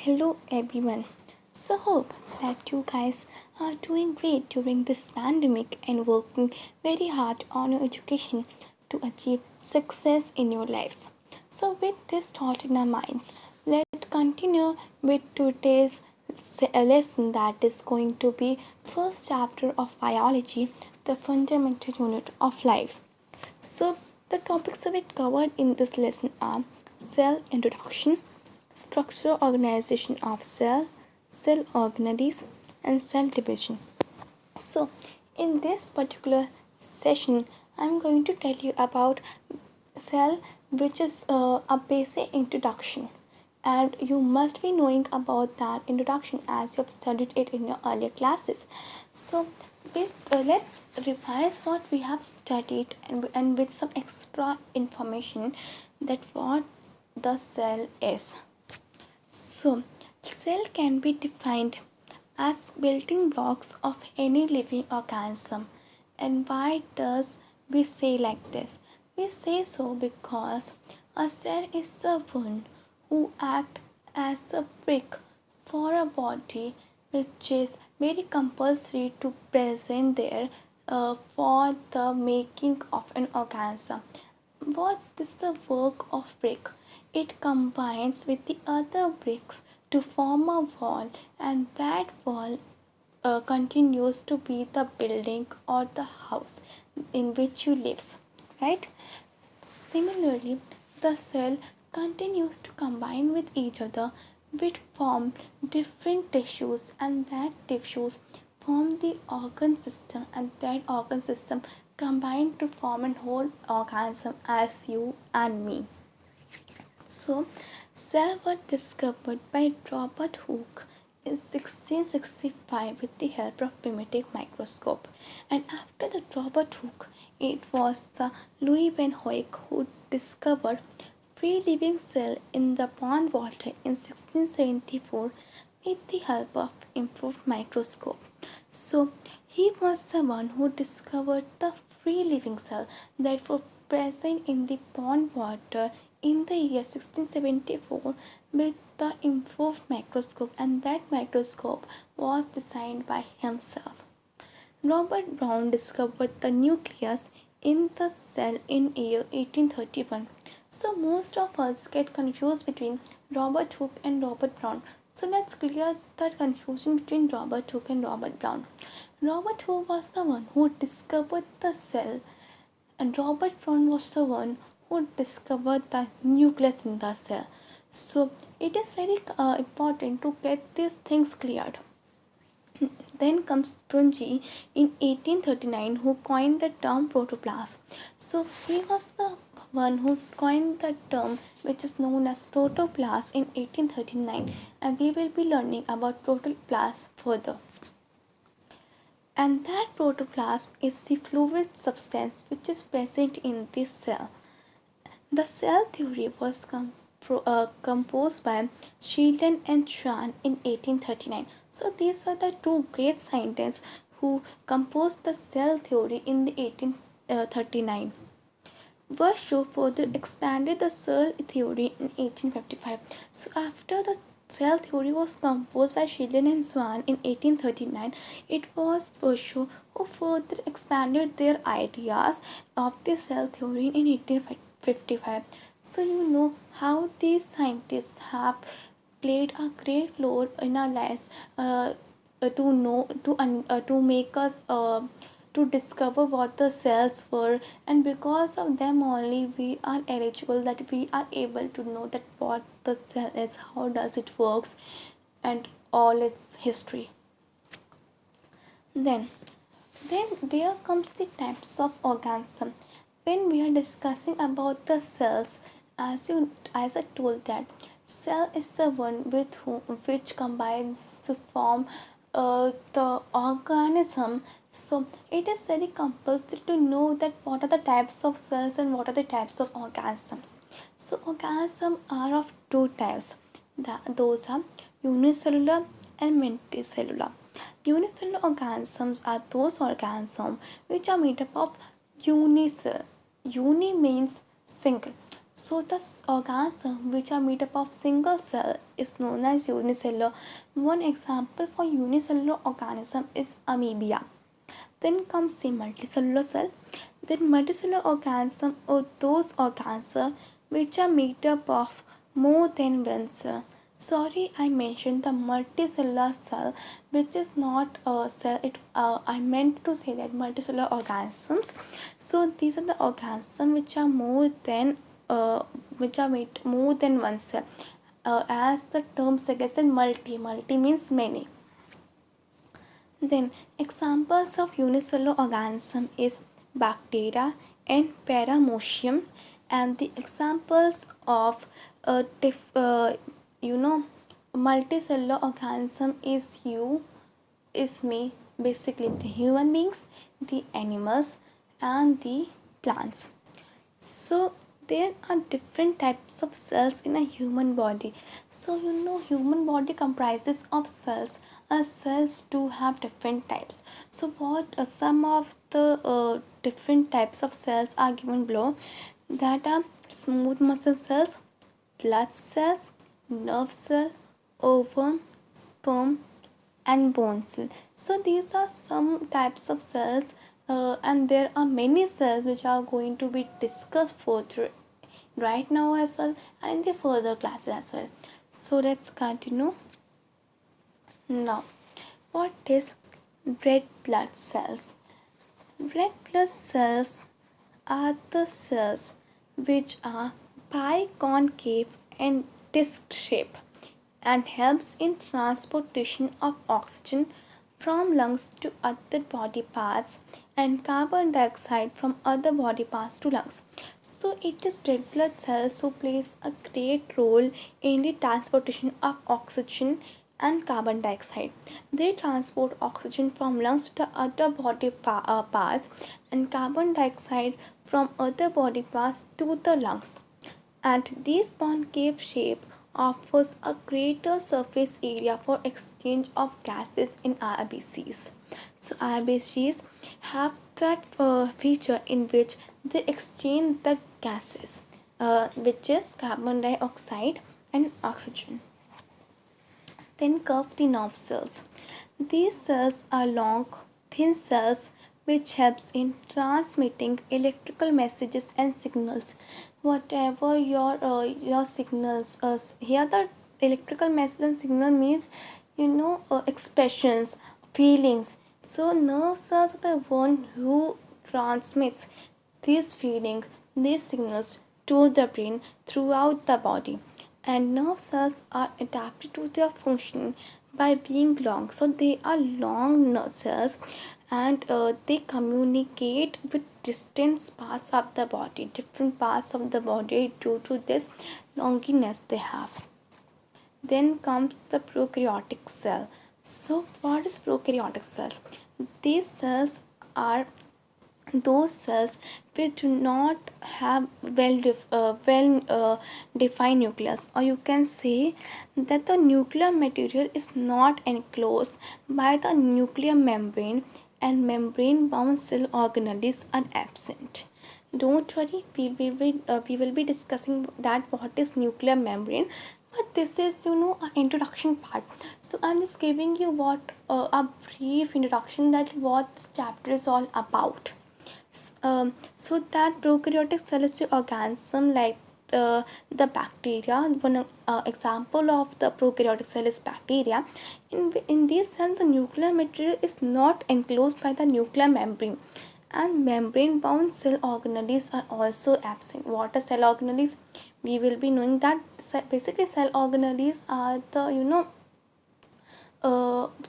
Hello everyone. So hope that you guys are doing great during this pandemic and working very hard on your education to achieve success in your lives. So with this thought in our minds, let's continue with today's lesson that is going to be first chapter of biology, the fundamental unit of life. So the topics of it covered in this lesson are cell introduction, structural organization of cell, cell organelles, and cell division. So, in this particular session, I'm going to tell you about cell, which is a basic introduction, and you must be knowing about that introduction as you have studied it in your earlier classes. So, let's revise what we have studied and with some extra information that what the cell is. So, cell can be defined as building blocks of any living organism. And why does we say like this? We say so because a cell is the one who act as a brick for a body, which is very compulsory to present there for the making of an organism. What is the work of brick? It combines with the other bricks to form a wall, and that wall continues to be the building or the house in which you live, right? Similarly, the cell continues to combine with each other, which form different tissues, and that tissues form the organ system, and that organ system combine to form a whole organism as you and me. So, cell was discovered by Robert Hooke in 1665 with the help of primitive microscope. And after the Robert Hooke, it was the Louis Van Hoek who discovered free living cell in the pond water in 1674 with the help of improved microscope. So he was the one who discovered the free living cell that were present in the pond water in the year 1674 with the improved microscope, and that microscope was designed by himself. Robert Brown discovered the nucleus in the cell in year 1831. So most of us get confused between Robert Hooke and Robert Brown. So let's clear the confusion between Robert Hooke and Robert Brown. Robert Hooke was the one who discovered the cell, and Robert Brown was the one who discovered the nucleus in the cell. So it is very important to get these things cleared. Then comes Prunji in 1839 who coined the term protoplasm. So he was the one who coined the term which is known as protoplasm in 1839, and we will be learning about protoplasm further. And that protoplasm is the fluid substance which is present in this cell. The cell theory was composed by Schleiden and Schwann in 1839. So these are the two great scientists who composed the cell theory in the 1839. Virchow further expanded the cell theory in 1855. So after the cell theory was composed by Schleiden and Schwann in 1839, it was Virchow who further expanded their ideas of the cell theory in 1855. So you know how these scientists have played a great role in our lives to make us to discover what the cells were, and because of them only we are eligible, that we are able to know that what the cell is, how does it works, and all its history. Then there comes the types of organism. When we are discussing about the cells, as I told that cell is the one with which combines to form the organism. So it is very compulsory to know that what are the types of cells and what are the types of organisms. So organisms are of two types. Those are unicellular and multicellular. Unicellular organisms are those organisms which are made up of unicell. Uni means single. So the organism which are made up of single cell is known as unicellular. One example for unicellular organism is amoeba. Then comes the multicellular cell. Then multicellular organism or those organisms which are made up of more than one cell. Sorry, I mentioned the multicellular cell, which is not a cell. I meant to say that multicellular organisms. So these are the organisms which are made more than one cell. As the term suggests, multi means many. Then examples of unicellular organism is bacteria and paramecium, and the examples of you know multicellular organism is me, basically the human beings, the animals, and the plants. So there are different types of cells in a human body. So human body comprises of cells. Cells do have different types. So what some of the different types of cells are given below, that are smooth muscle cells, blood cells, nerve cell, ovum, sperm, and bone cell. So these are some types of cells, and there are many cells which are going to be discussed further right now as well, and in the further classes as well. So let's continue now. What is red blood cells? Red blood cells are the cells which are biconcave and disc shape and helps in transportation of oxygen from lungs to other body parts and carbon dioxide from other body parts to lungs. So it is red blood cells who plays a great role in the transportation of oxygen and carbon dioxide. They transport oxygen from lungs to the other body parts and carbon dioxide from other body parts to the lungs. And this concave shape offers a greater surface area for exchange of gases in RBCs. So RBCs have that feature in which they exchange the gases, which is carbon dioxide and oxygen. Then curve the nerve cells. These cells are long, thin cells which helps in transmitting electrical messages and signals. Whatever your signals, here the electrical message and signal means expressions, feelings. So nerve cells are the one who transmits these feelings, these signals to the brain throughout the body, and nerve cells are adapted to their function by being long. So they are long nerve cells, and they communicate with distant parts of the body, different parts of the body, due to this longiness they have. Then comes the prokaryotic cell. So what is prokaryotic cells? These cells are those cells which do not have defined nucleus, or you can say that the nuclear material is not enclosed by the nuclear membrane, and membrane bound cell organelles are absent. Don't worry, we will be discussing that what is nuclear membrane, but this is an introduction part. So I'm just giving you what a brief introduction that what this chapter is all about. So that prokaryotic cell is the organism like the bacteria. One example of the prokaryotic cell is bacteria. In this cell, the nuclear material is not enclosed by the nuclear membrane, and membrane bound cell organelles are also absent. What are cell organelles? We will be knowing that basically cell organelles are the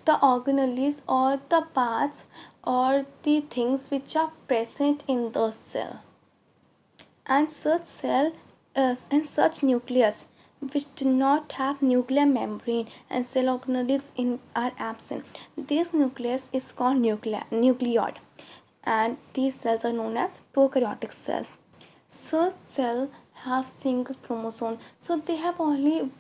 organelles or the parts or the things which are present in the cell, and such nucleus which do not have nuclear membrane and cell organelles are absent. This nucleus is called nucleoid, and these cells are known as prokaryotic cells. Such cell have single chromosome, so they have only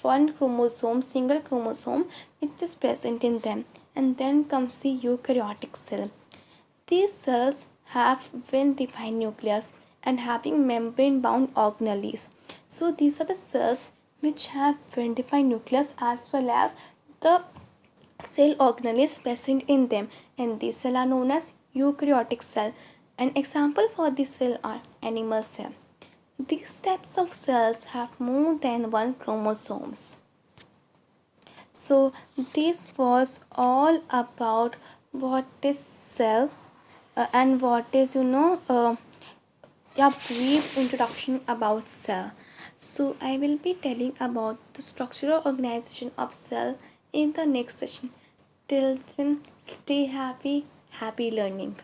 one chromosome, single chromosome, which is present in them. And then comes the eukaryotic cell. These cells have well defined nucleus and having membrane bound organelles. So these are the cells which have well defined nucleus as well as the cell organelles present in them, and these cells are known as eukaryotic cell. An example for this cell are animal cell. These types of cells have more than one chromosomes. So this was all about what is cell and what is a brief introduction about cell. So I will be telling about the structural organization of cell in the next session. Till then, stay happy, happy learning.